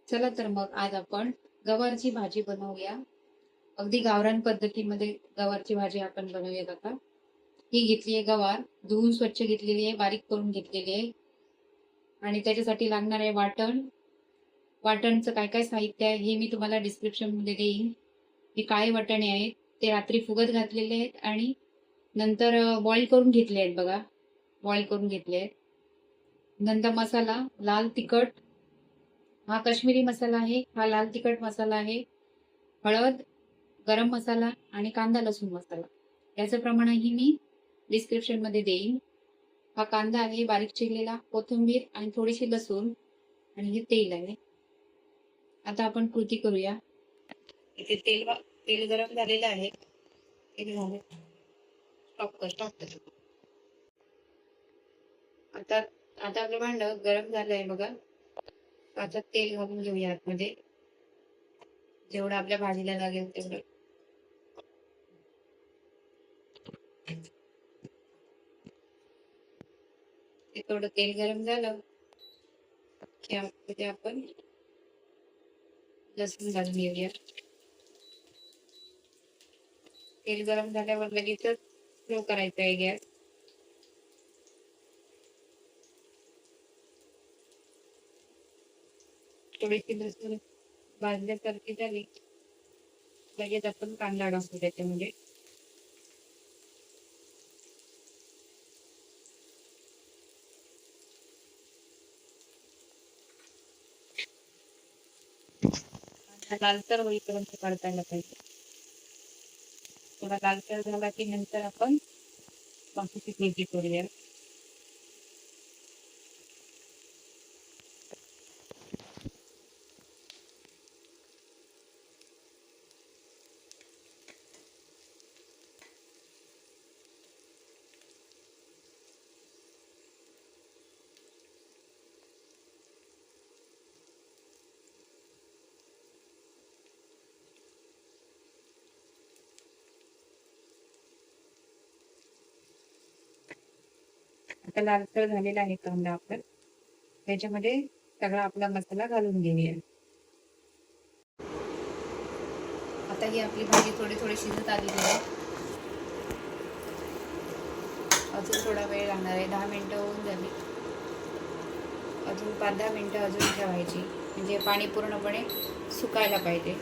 चला तर मग आज आपण गवारची भाजी बनवूया. अगदी गावरान पद्धतीमध्ये गवारची भाजी आपण बनवूयात आता. ही घेतली आहे गवार, धुवून स्वच्छ घेतलेली आहे, बारीक करून घेतलेली आहे आणि त्याच्यासाठी लागणार आहे वाटण. वाटणचं काय काय साहित्य आहे हे मी तुम्हाला डिस्क्रिप्शनमध्ये देईन. हे काळे वाटाणे आहेत, ते रात्री फुगत घातलेले आहेत आणि नंतर बॉईल करून घेतले आहेत बघा. बॉईल करून घेतले आहेत. नंतर मसाला, लाल तिखट, हा काश्मीरी मसाला आहे, हा लाल तिखट मसाला आहे, हळद, गरम मसाला आणि कांदा लसूण मसाला. याचं प्रमाणही मी डिस्क्रिप्शनमध्ये देईन. हा कांदा आहे बारीक चिरलेला, कोथिंबीर आणि थोडीशी लसूण आणि हे तेल आहे. आता आपण कृती करूया. इथे तेल गरम झालेलं आहे. तेल झाले. स्टॉप कर. आता आता आपलं भांड गरम झालंय बघा. आता तेल घालून घेऊया आतमध्ये, जेवढं आपल्या भाजीला लागेल तेवढं. ते थोडं तेल गरम झालं की त्यामध्ये आपण लसूण घालून घेऊया. तेल गरम झाल्यावर लगेचच स्लो करायचा आहे गॅस. थोडीशी लसूण भाजल्यासारखी झाली लगेच आपण कांदा टाकू त्याच्यामध्ये. लालसर होईपर्यंत परतायला पाहिजे. थोडा लालसर झाला की नंतर आपण बाकीची कृती करूया. आता लालसर झालेला आहे कांदा आपण, त्याच्यामध्ये सगळा आपला मसाला घालून घेऊया. आता ही आपली भाजी थोडी थोडी शिजत आलेली आहे. अजून थोडा वेळ लागणार आहे. 10 मिनिटं होऊन झाली. अजून 5-10 मिनिटं अजून ठेवायची, म्हणजे पाणी पूर्णपणे सुकायला पाहिजे.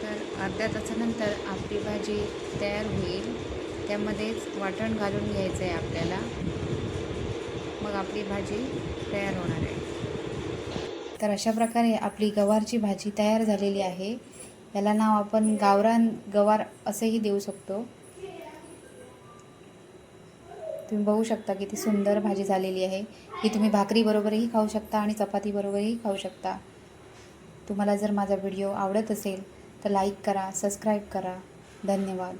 तर अर्ध्या तासानंतर आपली भाजी तयार होईल. त्यामध्येच वाटण घालून घ्यायचं आहे आपल्याला. मग आपली भाजी तयार होणार आहे. तर अशा प्रकारे आपली गवारची भाजी तयार झालेली आहे. याला नाव आपण गावरान गवार असेही देऊ शकतो. तुम्ही बघू शकता किती सुंदर भाजी झालेली आहे. ही तुम्ही भाकरी बरोबरही खाऊ शकता आणि चपाती बरोबरही खाऊ शकता. तुम्हाला जर माझा व्हिडिओ आवडत असेल तर लाईक करा, सबस्क्राईब करा. धन्यवाद.